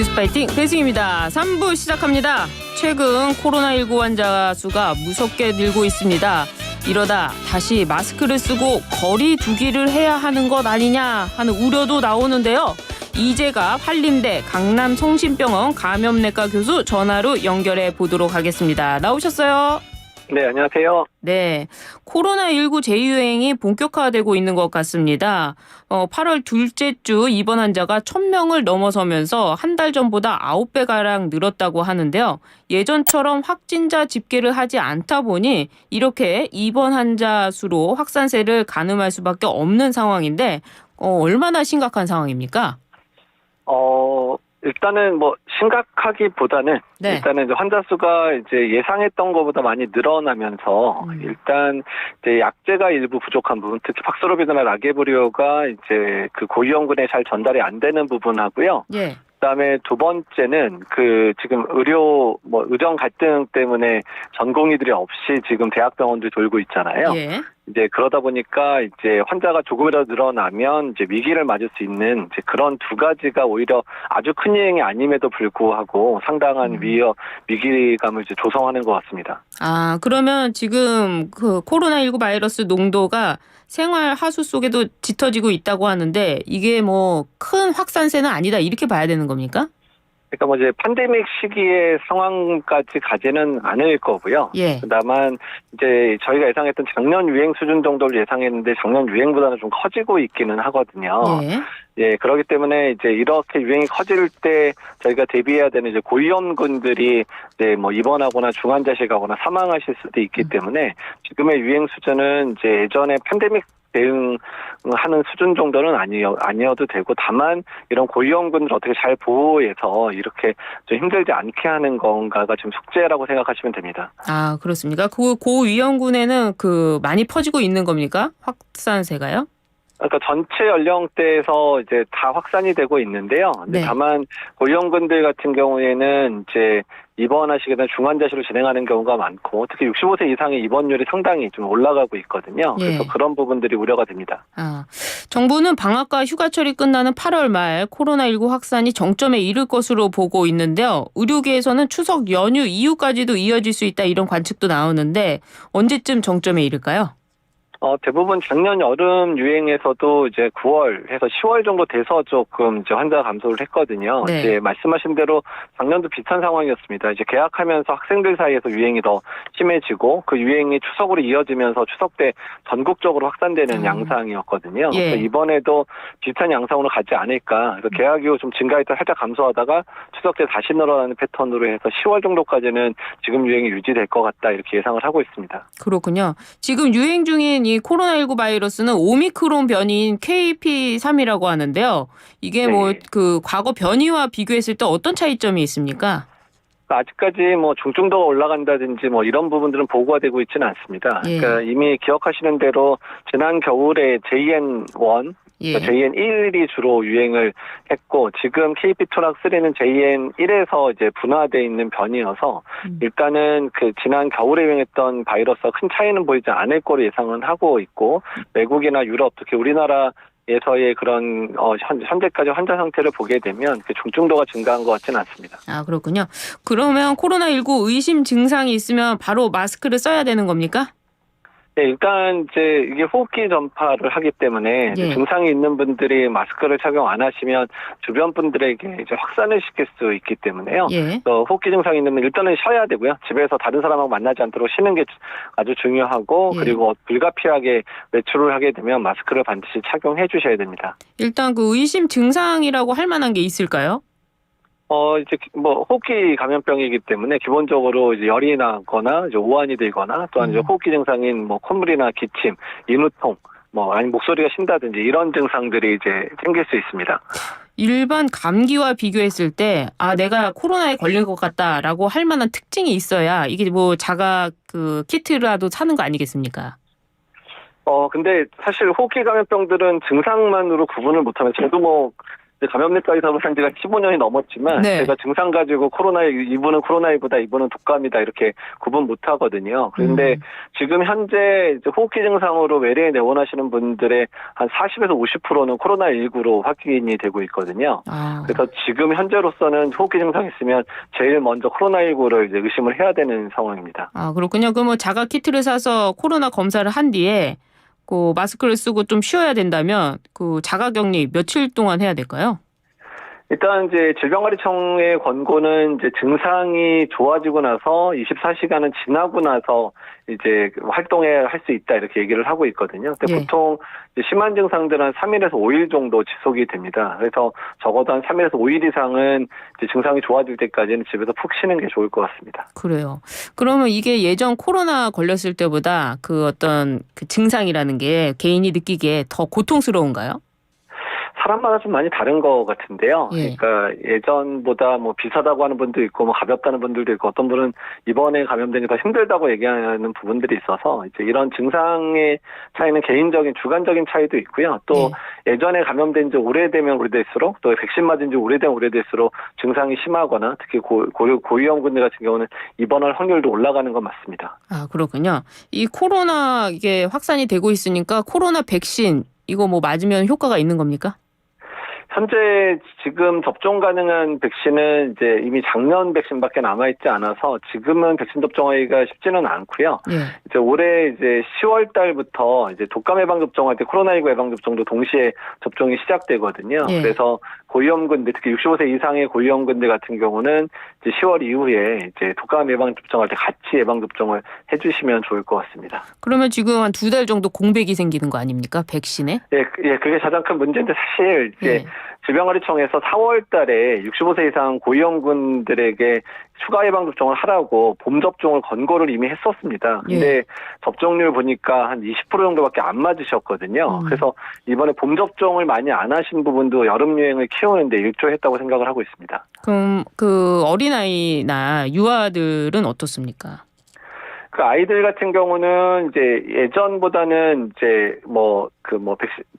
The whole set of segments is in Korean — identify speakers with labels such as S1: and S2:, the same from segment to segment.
S1: 뉴스파이팅 배승입니다. 3부 시작합니다. 최근 코로나19 환자 수가 무섭게 늘고 있습니다. 이러다 다시 마스크를 쓰고 거리 두기를 해야 하는 것 아니냐 하는 우려도 나오는데요. 이재갑 한림대 강남성심병원 감염내과 교수 전화로 연결해 보도록 하겠습니다. 나오셨어요?
S2: 네, 안녕하세요.
S1: 네, 코로나19 재유행이 본격화되고 있는 것 같습니다. 8월 둘째 주 입원 환자가 1,000명을 넘어서면서 한 달 전보다 9배가량 늘었다고 하는데요. 예전처럼 확진자 집계를 하지 않다 보니 이렇게 입원 환자 수로 확산세를 가늠할 수밖에 없는 상황인데 얼마나 심각한 상황입니까?
S2: 일단은 심각하기보다는
S1: 네.
S2: 일단은 이제 환자 수가 이제 예상했던 것보다 많이 늘어나면서 일단 이제 약제가 일부 부족한 부분, 특히 팍스로비드나 라게브리오가 이제 그 고위험군에 잘 전달이 안 되는 부분하고요.
S1: 예.
S2: 그다음에 두 번째는 지금 의정 갈등 때문에 전공의들이 없이 지금 대학병원들 돌고 있잖아요.
S1: 예.
S2: 이제 그러다 보니까 이제 환자가 조금이라도 늘어나면 이제 위기를 맞을 수 있는 이제 그런 두 가지가 오히려 아주 큰 유행이 아님에도 불구하고 상당한 위기감을 이제 조성하는 것 같습니다.
S1: 아, 그러면 지금 그 코로나19 바이러스 농도가 생활 하수 속에도 짙어지고 있다고 하는데 이게 큰 확산세는 아니다 이렇게 봐야 되는 겁니까?
S2: 그러니까 이제 팬데믹 시기의 상황까지 가지는 않을 거고요.
S1: 예.
S2: 다만 이제 저희가 예상했던 작년 유행 수준 정도를 예상했는데 작년 유행보다는 좀 커지고 있기는 하거든요.
S1: 예.
S2: 예, 그렇기 때문에 이제 이렇게 유행이 커질 때 저희가 대비해야 되는 이제 고위험군들이 이제 입원하거나 중환자실 가거나 사망하실 수도 있기 때문에 지금의 유행 수준은 이제 예전에 팬데믹 대응하는 수준 정도는 아니어도 되고, 다만 이런 고위험군을 어떻게 잘 보호해서 이렇게 좀 힘들지 않게 하는 건가가 지금 숙제라고 생각하시면 됩니다.
S1: 아, 그렇습니까? 그 고위험군에는 많이 퍼지고 있는 겁니까? 확산세가요?
S2: 그러니까 전체 연령대에서 이제 다 확산이 되고 있는데요.
S1: 네.
S2: 다만 고위험군들 같은 경우에는 이제 입원하시게 되면 중환자실로 진행하는 경우가 많고, 특히 65세 이상의 입원율이 상당히 좀 올라가고 있거든요.
S1: 예.
S2: 그래서 그런 부분들이 우려가 됩니다.
S1: 아, 정부는 방학과 휴가철이 끝나는 8월 말 코로나19 확산이 정점에 이를 것으로 보고 있는데요. 의료계에서는 추석 연휴 이후까지도 이어질 수 있다 이런 관측도 나오는데 언제쯤 정점에 이를까요?
S2: 대부분 작년 여름 유행에서도 이제 9월에서 10월 정도 돼서 조금 이제 환자 감소를 했거든요.
S1: 네.
S2: 이제 말씀하신 대로 작년도 비슷한 상황이었습니다. 이제 개학하면서 학생들 사이에서 유행이 더 심해지고 그 유행이 추석으로 이어지면서 추석 때 전국적으로 확산되는 양상이었거든요.
S1: 예.
S2: 그래서 이번에도 비슷한 양상으로 가지 않을까. 그래서 개학 이후 좀 증가했다 살짝 감소하다가 추석 때 다시 늘어나는 패턴으로 해서 10월 정도까지는 지금 유행이 유지될 것 같다 이렇게 예상을 하고 있습니다.
S1: 그렇군요. 지금 유행 중인 이 코로나19 바이러스는 오미크론 변이인 KP3이라고 하는데요. 이게
S2: 네.
S1: 과거 변이와 비교했을 때 어떤 차이점이 있습니까?
S2: 아직까지 중증도가 올라간다든지 이런 부분들은 보고가 되고 있지는 않습니다.
S1: 예.
S2: 그러니까 이미 기억하시는 대로 지난 겨울에 JN1,
S1: 예.
S2: JN1이 주로 유행을 했고, 지금 KP2랑3는 JN1에서 이제 분화되어 있는 변이여서 일단은 지난 겨울에 유행했던 바이러스와 큰 차이는 보이지 않을 거로 예상은 하고 있고, 외국이나 유럽, 특히 우리나라에서의 그런 현재까지 환자 상태를 보게 되면 중증도가 증가한 것 같지는 않습니다.
S1: 아, 그렇군요. 그러면 코로나19 의심 증상이 있으면 바로 마스크를 써야 되는 겁니까?
S2: 네, 일단 이제 이게 호흡기 전파를 하기 때문에
S1: 예.
S2: 증상이 있는 분들이 마스크를 착용 안 하시면 주변 분들에게 이제 확산을 시킬 수 있기 때문에요.
S1: 예.
S2: 호흡기 증상이 있는 분은 일단은 쉬어야 되고요. 집에서 다른 사람하고 만나지 않도록 쉬는 게 아주 중요하고,
S1: 예.
S2: 그리고 불가피하게 외출을 하게 되면 마스크를 반드시 착용해 주셔야 됩니다.
S1: 일단 의심 증상이라고 할 만한 게 있을까요?
S2: 이제 호흡기 감염병이기 때문에 기본적으로 이제 열이 나거나 이제 오한이 들거나, 또한 이제 호흡기 증상인 콧물이나 기침, 인후통, 아니 목소리가 쉰다든지 이런 증상들이 이제 생길 수 있습니다.
S1: 일반 감기와 비교했을 때 내가 코로나에 걸린 것 같다라고 할 만한 특징이 있어야 이게 자가 키트라도 사는 거 아니겠습니까?
S2: 근데 사실 호흡기 감염병들은 증상만으로 구분을 못하면, 저도 감염내과 의사로 산 지가 15년이 넘었지만
S1: 네.
S2: 제가 증상 가지고 이분은 코로나19다, 이분은 독감이다 이렇게 구분 못 하거든요. 그런데 지금 현재 이제 호흡기 증상으로 외래에 내원하시는 분들의 한 40에서 50%는 코로나19로 확인이 되고 있거든요.
S1: 아.
S2: 그래서 지금 현재로서는 호흡기 증상 있으면 제일 먼저 코로나19를 이제 의심을 해야 되는 상황입니다.
S1: 아, 그렇군요. 그러면 자가 키트를 사서 코로나 검사를 한 뒤에 그 마스크를 쓰고 좀 쉬어야 된다면 그 자가 격리 며칠 동안 해야 될까요?
S2: 일단 이제 질병관리청의 권고는 이제 증상이 좋아지고 나서 24시간은 지나고 나서 이제 활동을 할 수 있다 이렇게 얘기를 하고 있거든요. 근데
S1: 예.
S2: 보통 이제 심한 증상들은 한 3일에서 5일 정도 지속이 됩니다. 그래서 적어도 한 3일에서 5일 이상은 이제 증상이 좋아질 때까지는 집에서 푹 쉬는 게 좋을 것 같습니다.
S1: 그래요. 그러면 이게 예전 코로나 걸렸을 때보다 그 어떤 그 증상이라는 게 개인이 느끼기에 더 고통스러운가요?
S2: 사람마다 좀 많이 다른 것 같은데요.
S1: 예.
S2: 그러니까 예전보다 뭐 비슷하다고 하는 분도 있고 뭐 가볍다는 분들도 있고 어떤 분은 이번에 감염된 게 더 힘들다고 얘기하는 부분들이 있어서 이제 이런 증상의 차이는 개인적인 주관적인 차이도 있고요. 또 예전에 감염된 지 오래되면 오래될수록 또 백신 맞은 지 오래되면 오래될수록 증상이 심하거나 특히 고위험군들 같은 경우는 입원할 확률도 올라가는 건 맞습니다.
S1: 아, 그렇군요. 이 코로나 이게 확산이 되고 있으니까 코로나 백신 이거 뭐 맞으면 효과가 있는 겁니까?
S2: 현재 지금 접종 가능한 백신은 이제 이미 작년 백신밖에 남아있지 않아서 지금은 백신 접종하기가 쉽지는 않고요.
S1: 예.
S2: 이제 올해 이제 10월 달부터 이제 독감 예방 접종할 때 코로나19 예방 접종도 동시에 접종이 시작되거든요.
S1: 예.
S2: 그래서 고위험군들 특히 65세 이상의 고위험군들 같은 경우는 이제 10월 이후에 이제 독감 예방 접종할 때 같이 예방 접종을 해주시면 좋을 것 같습니다.
S1: 그러면 지금 한 2달 정도 공백이 생기는 거 아닙니까? 백신에?
S2: 예, 그게 가장 큰 문제인데 사실 이제
S1: 예.
S2: 질병관리청에서 4월 달에 65세 이상 고위험군들에게 추가 예방접종을 하라고 봄 접종을 권고를 이미 했었습니다. 근데 접종률 보니까 한 20% 정도밖에 안 맞으셨거든요. 그래서 이번에 봄 접종을 많이 안 하신 부분도 여름 유행을 키우는데 일조했다고 생각을 하고 있습니다.
S1: 그럼 그 어린아이나 유아들은 어떻습니까?
S2: 그 아이들 같은 경우는 이제 예전보다는 이제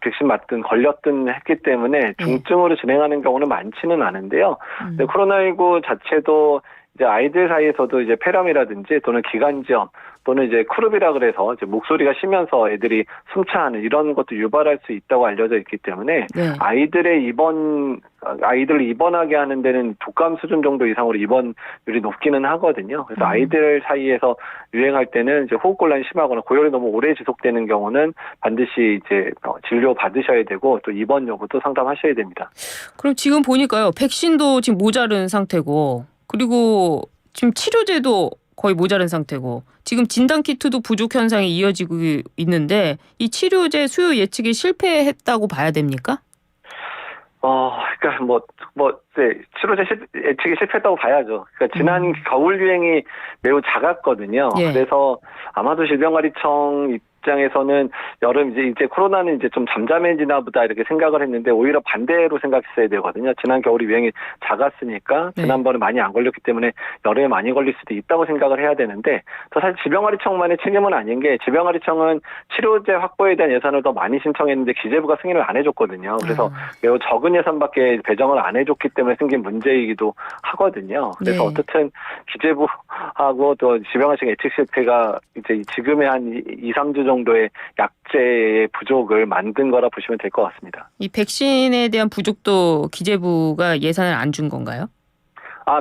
S2: 백신 맞든 걸렸든 했기 때문에 중증으로 진행하는 경우는 많지는 않은데요. 근데 코로나19 자체도 이제 아이들 사이에서도 이제 폐렴이라든지 또는 기관지염 또는 이제 크룹이라 그래서 이제 목소리가 쉬면서 애들이 숨차하는 이런 것도 유발할 수 있다고 알려져 있기 때문에 아이들을 입원하게 하는 데는 독감 수준 정도 이상으로 입원율이 높기는 하거든요. 그래서 아이들 사이에서 유행할 때는 이제 호흡곤란이 심하거나 고열이 너무 오래 지속되는 경우는 반드시 이제 진료 받으셔야 되고 또 입원 여부도 상담하셔야 됩니다.
S1: 그럼 지금 보니까요. 백신도 지금 모자른 상태고 그리고 지금 치료제도 거의 모자른 상태고 지금 진단키트도 부족 현상이 이어지고 있는데 이 치료제 수요 예측이 실패했다고 봐야 됩니까?
S2: 그러니까 치료제 예측이 실패했다고 봐야죠. 그러니까 지난 겨울 유행이 매우 작았거든요. 그래서 아마도 질병관리청 입장에서는 여름 이제 코로나는 이제 좀 잠잠해지나 보다 이렇게 생각을 했는데 오히려 반대로 생각했어야 되거든요. 지난 겨울이 유행이 작았으니까 지난번에 많이 안 걸렸기 때문에 여름에 많이 걸릴 수도 있다고 생각을 해야 되는데 또 사실 질병관리청만의 책임은 아닌 게 질병관리청은 치료제 확보에 대한 예산을 더 많이 신청했는데 기재부가 승인을 안 해줬거든요. 그래서 매우 적은 예산밖에 배정을 안 해줬기 때문에 생긴 문제이기도 하거든요. 그래서 어쨌든 기재부하고 또 질병관리청 예측 실패가 이제 지금의 한 2, 3주 정도의 약제의 부족을 만든 거라 보시면 될 것 같습니다.
S1: 이 백신에 대한 부족도 기재부가 예산을 안 준 건가요?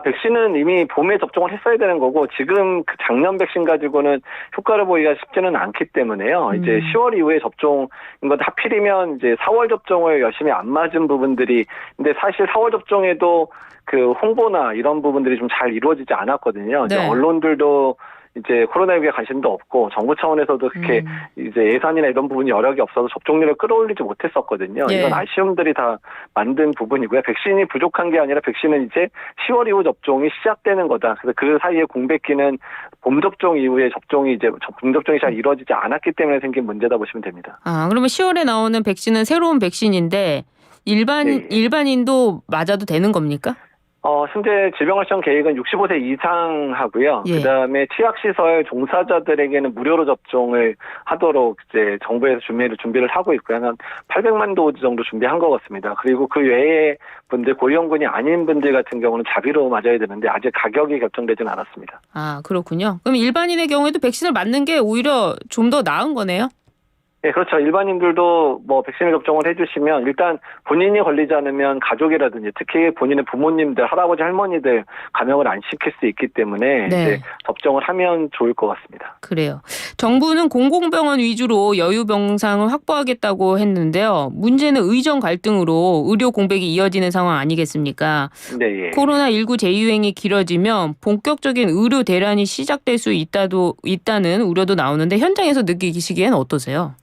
S2: 백신은 이미 봄에 접종을 했어야 되는 거고 지금 그 작년 백신 가지고는 효과를 보기가 쉽지는 않기 때문에요. 이제 10월 이후에 접종인 건 하필이면 이제 4월 접종을 열심히 안 맞은 부분들이 근데 사실 4월 접종에도 그 홍보나 이런 부분들이 좀 잘 이루어지지 않았거든요. 이제 언론들도 이제 코로나19에 관심도 없고 정부 차원에서도 그렇게 이제 예산이나 이런 부분이 여력이 없어서 접종률을 끌어올리지 못했었거든요. 이건 아쉬움들이 다 만든 부분이고요. 백신이 부족한 게 아니라 백신은 이제 10월 이후 접종이 시작되는 거다. 그래서 그 사이에 공백기는 봄 접종 이후에 접종이 봄 접종이 잘 이루어지지 않았기 때문에 생긴 문제다 보시면 됩니다.
S1: 그러면 10월에 나오는 백신은 새로운 백신인데 일반인도 맞아도 되는 겁니까?
S2: 현재 질병관리청 계획은 65세 이상 하고요.
S1: 예.
S2: 그다음에 치약시설 종사자들에게는 무료로 접종을 하도록 이제 정부에서 준비를 하고 있고요. 한 800만 도즈 정도 준비한 것 같습니다. 그리고 그 외에 분들, 고위험군이 아닌 분들 같은 경우는 자비로 맞아야 되는데 아직 가격이 결정되지는 않았습니다.
S1: 아, 그렇군요. 그럼 일반인의 경우에도 백신을 맞는 게 오히려 좀 더 나은 거네요?
S2: 네, 그렇죠. 일반인들도 뭐 백신을 접종을 해주시면 일단 본인이 걸리지 않으면 가족이라든지 특히 본인의 부모님들, 할아버지, 할머니들 감염을 안 시킬 수 있기 때문에
S1: 네.
S2: 이제 접종을 하면 좋을 것 같습니다.
S1: 그래요. 정부는 공공병원 위주로 여유 병상을 확보하겠다고 했는데요. 문제는 의정 갈등으로 의료 공백이 이어지는 상황 아니겠습니까?
S2: 네, 예.
S1: 코로나19 재유행이 길어지면 본격적인 의료 대란이 시작될 수 있다는 우려도 나오는데 현장에서 느끼시기엔 어떠세요?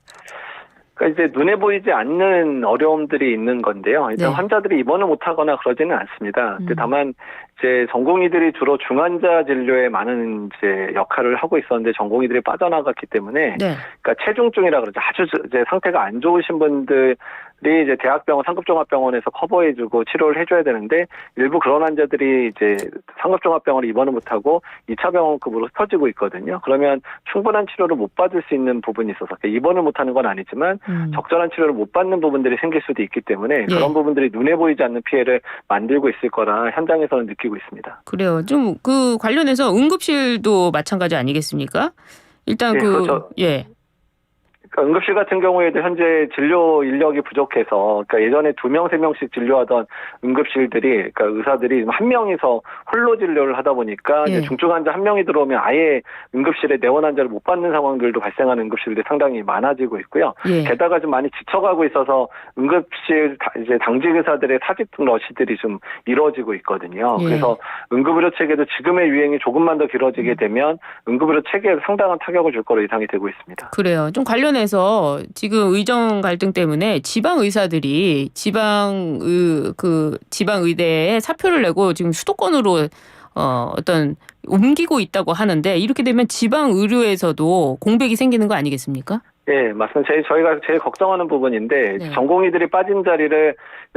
S2: 그러니까 이제 눈에 보이지 않는 어려움들이 있는 건데요. 일단
S1: 네.
S2: 환자들이 입원을 못하거나 그러지는 않습니다. 근데 다만 이제 전공의들이 주로 중환자 진료에 많은 이제 역할을 하고 있었는데 전공의들이 빠져나갔기 때문에,
S1: 네.
S2: 그러니까 체중증이라 그러죠. 아주 이제 상태가 안 좋으신 분들이 이제 대학병원, 상급종합병원에서 커버해주고 치료를 해줘야 되는데 일부 그런 환자들이 이제 상급종합병원에 입원을 못하고 2차 병원급으로 흩어지고 있거든요. 그러면 충분한 치료를 못 받을 수 있는 부분이 있어서 입원을 못하는 건 아니지만 적절한 치료를 못 받는 부분들이 생길 수도 있기 때문에 그런 부분들이 눈에 보이지 않는 피해를 만들고 있을 거라 현장에서는 느끼고 있습니다.
S1: 그래요. 좀 그 관련해서 응급실도 마찬가지 아니겠습니까? 일단
S2: 네, 그렇죠.
S1: 예.
S2: 그러니까 응급실 같은 경우에도 현재 진료 인력이 부족해서, 그러니까 예전에 2명, 3명씩 진료하던 응급실들이, 그러니까 의사들이 한 명이서 홀로 진료를 하다 보니까
S1: 예.
S2: 이제 중증 환자 한 명이 들어오면 아예 응급실에 내원 환자를 못 받는 상황들도 발생하는 응급실들이 상당히 많아지고 있고요.
S1: 예.
S2: 게다가 좀 많이 지쳐가고 있어서 응급실 이제 당직 의사들의 사직 러시들이 좀 이루어지고 있거든요.
S1: 예.
S2: 그래서 응급의료 체계도 지금의 유행이 조금만 더 길어지게 되면 응급의료 체계에 상당한 타격을 줄 거로 예상이 되고 있습니다.
S1: 그래요. 좀 관련해서 지금 의정 갈등 때문에 지방 의사들이 지방 의대에 사표를 내고 지금 수도권으로 어떤 옮기고 있다고 하는데 이렇게 되면 지방 의료에서도 공백이 생기는 거 아니겠습니까?
S2: 예, 맞습니다. 저희가 제일 걱정하는 부분인데,
S1: 네.
S2: 전공의들이 빠진 자리를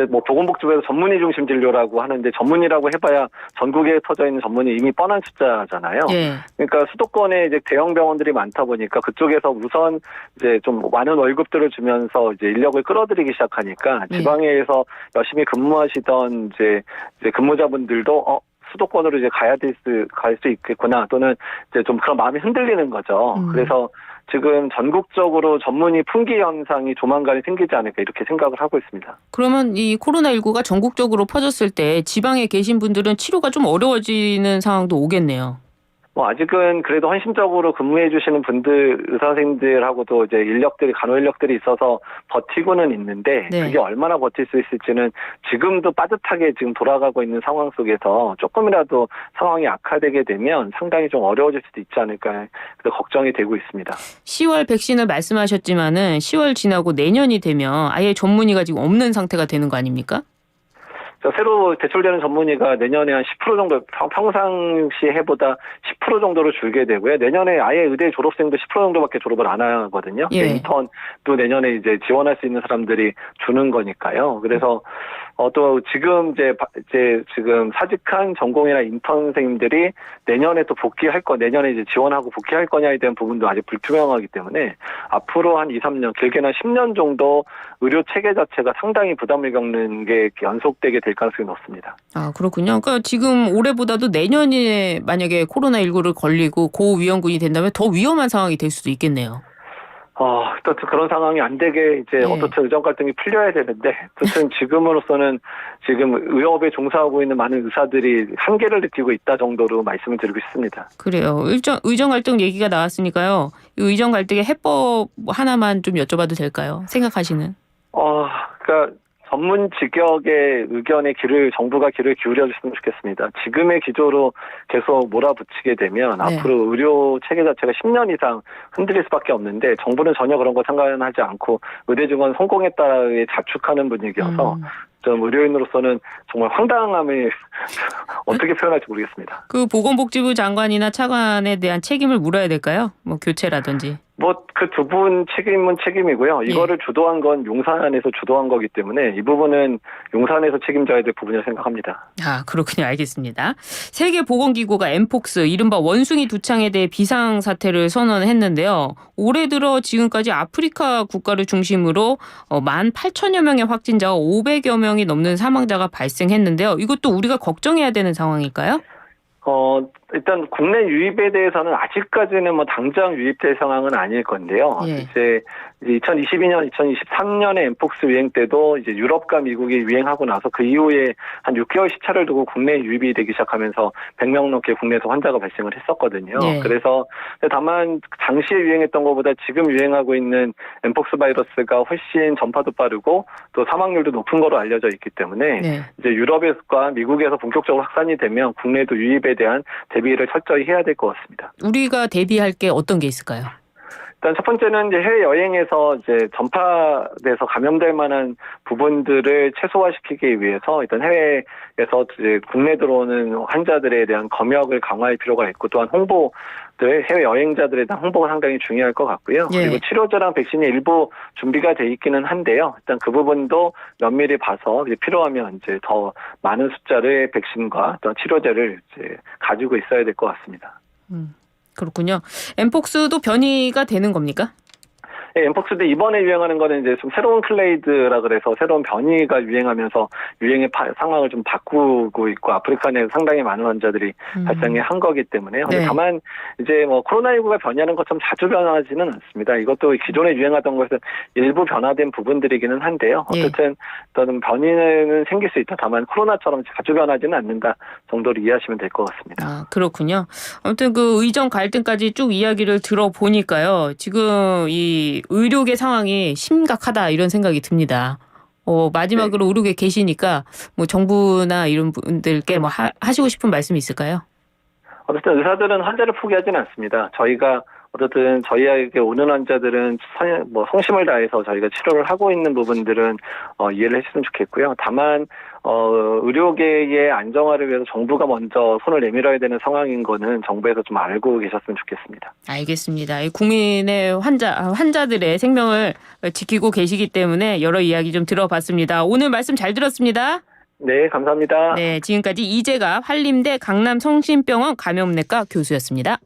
S2: 뭐 보건복지부에서 전문의 중심 진료라고 하는데 전문의라고 해봐야 전국에 터져 있는 전문의 이미 뻔한 숫자잖아요.
S1: 예.
S2: 그러니까 수도권에 이제 대형 병원들이 많다 보니까 그쪽에서 우선 이제 좀 많은 월급들을 주면서 이제 인력을 끌어들이기 시작하니까 지방에서 열심히 근무하시던 이제 근무자분들도 수도권으로 이제 갈 수 있겠구나, 또는 이제 좀 그런 마음이 흔들리는 거죠. 그래서 지금 전국적으로 전문의 품귀 현상이 조만간에 생기지 않을까 이렇게 생각을 하고 있습니다.
S1: 그러면 이 코로나19가 전국적으로 퍼졌을 때 지방에 계신 분들은 치료가 좀 어려워지는 상황도 오겠네요.
S2: 뭐 아직은 그래도 헌신적으로 근무해 주시는 분들, 의사 선생님들하고도 이제 간호 인력들이 있어서 버티고는 있는데,
S1: 네.
S2: 그게 얼마나 버틸 수 있을지는 지금도 빠듯하게 지금 돌아가고 있는 상황 속에서 조금이라도 상황이 악화되게 되면 상당히 좀 어려워질 수도 있지 않을까, 그래서 걱정이 되고 있습니다.
S1: 10월 백신을 말씀하셨지만은 10월 지나고 내년이 되면 아예 전문의가 지금 없는 상태가 되는 거 아닙니까?
S2: 새로 대출되는 전문의가 내년에 한 10% 정도, 평상시 해보다 10% 정도로 줄게 되고요. 내년에 아예 의대 졸업생도 10% 정도밖에 졸업을 안 하거든요.
S1: 예.
S2: 인턴도 내년에 이제 지원할 수 있는 사람들이 주는 거니까요. 그래서 또 지금 지금 사직한 전공이나 인턴 선생님들이 내년에 또 내년에 이제 지원하고 복귀할 거냐에 대한 부분도 아직 불투명하기 때문에 앞으로 한 2, 3년, 길게는 10년 정도 의료 체계 자체가 상당히 부담을 겪는 게 연속되게 될 가능성이 높습니다.
S1: 아, 그렇군요. 그러니까 지금 올해보다도 내년에 만약에 코로나19를 걸리고 고위험군이 된다면 더 위험한 상황이 될 수도 있겠네요.
S2: 또 그런 상황이 안 되게 이제 어떻든 의정 갈등이 풀려야 되는데, 어쨌든 지금으로서는 지금 의협에 종사하고 있는 많은 의사들이 한계를 느끼고 있다 정도로 말씀을 드리고 싶습니다. 그래요.
S1: 의정 갈등 얘기가 나왔으니까요. 이 의정 갈등의 해법 하나만 좀 여쭤봐도 될까요? 생각하시는.
S2: 그러니까 전문 직역의 의견에 정부가 귀를 기울여 주셨으면 좋겠습니다. 지금의 기조로 계속 몰아붙이게 되면 앞으로 의료 체계 자체가 10년 이상 흔들릴 수밖에 없는데, 정부는 전혀 그런 거 상관하지 않고 의대 증원 성공했다에 자축하는 분위기여서 좀 의료인으로서는 정말 황당함을 어떻게 표현할지 모르겠습니다.
S1: 그 보건복지부 장관이나 차관에 대한 책임을 물어야 될까요? 뭐 교체라든지.
S2: 뭐 그 두 분 책임은 책임이고요. 이거를 주도한 건 용산에서 주도한 거기 때문에 이 부분은 용산에서 책임져야 될 부분이라고 생각합니다.
S1: 아, 그렇군요. 알겠습니다. 세계보건기구가 엠폭스, 이른바 원숭이 두창에 대해 비상사태를 선언했는데요. 올해 들어 지금까지 아프리카 국가를 중심으로 18,000여 명의 확진자와 500여 명이 넘는 사망자가 발생했는데요. 이것도 우리가 걱정해야 되는 상황일까요?
S2: 일단 국내 유입에 대해서는 아직까지는 뭐 당장 유입될 상황은 아닐 건데요.
S1: 예.
S2: 이제 2022년, 2023년에 엠폭스 유행 때도 이제 유럽과 미국이 유행하고 나서 그 이후에 한 6개월 시차를 두고 국내 유입이 되기 시작하면서 100명 넘게 국내에서 환자가 발생을 했었거든요.
S1: 예.
S2: 그래서 다만 당시에 유행했던 것보다 지금 유행하고 있는 엠폭스 바이러스가 훨씬 전파도 빠르고 또 사망률도 높은 거로 알려져 있기 때문에
S1: 네.
S2: 이제 유럽과 미국에서 본격적으로 확산이 되면 국내도 유입에 대한 대비를 철저히 해야 될 것 같습니다.
S1: 우리가 대비할 게 어떤 게 있을까요?
S2: 일단 첫 번째는 이제 해외 여행에서 이제 전파돼서 감염될 만한 부분들을 최소화시키기 위해서 일단 해외에서 이제 국내 들어오는 환자들에 대한 검역을 강화할 필요가 있고 또한 해외 여행자들에 대한 홍보가 상당히 중요할 것 같고요.
S1: 예.
S2: 그리고 치료제랑 백신이 일부 준비가 돼 있기는 한데요. 일단 그 부분도 면밀히 봐서 이제 필요하면 이제 더 많은 숫자의 백신과 또 치료제를 이제 가지고 있어야 될 것 같습니다.
S1: 그렇군요. 엠폭스도 변이가 되는 겁니까?
S2: 예, 엠폭스도 이번에 유행하는 거는 이제 좀 새로운 클레이드라 그래서 새로운 변이가 유행하면서 유행의 상황을 좀 바꾸고 있고 아프리카 내에서 상당히 많은 환자들이 발생한 거기 때문에요.
S1: 네.
S2: 다만 이제 뭐 코로나19가 변이하는 것처럼 자주 변하지는 않습니다. 이것도 기존에 유행하던 것은 일부 변화된 부분들이기는 한데요. 어쨌든 어떤 변이는 생길 수 있다. 다만 코로나처럼 자주 변하지는 않는다 정도로 이해하시면 될 것 같습니다.
S1: 아, 그렇군요. 아무튼 그 의정 갈등까지 쭉 이야기를 들어보니까요. 지금 이 의료계 상황이 심각하다 이런 생각이 듭니다. 마지막으로 의료계 계시니까 뭐 정부나 이런 분들께 뭐 하시고 싶은 말씀이 있을까요?
S2: 어쨌든 의사들은 환자를 포기하지는 않습니다. 저희가 어쨌든 저희에게 오는 환자들은 뭐 성심을 다해서 저희가 치료를 하고 있는 부분들은 이해를 해주시면 좋겠고요. 다만 의료계의 안정화를 위해서 정부가 먼저 손을 내밀어야 되는 상황인 거는 정부에서 좀 알고 계셨으면 좋겠습니다.
S1: 알겠습니다. 국민의 환자들의 생명을 지키고 계시기 때문에 여러 이야기 좀 들어봤습니다. 오늘 말씀 잘 들었습니다.
S2: 네, 감사합니다.
S1: 네, 지금까지 이재갑 한림대 강남성심병원 감염내과 교수였습니다.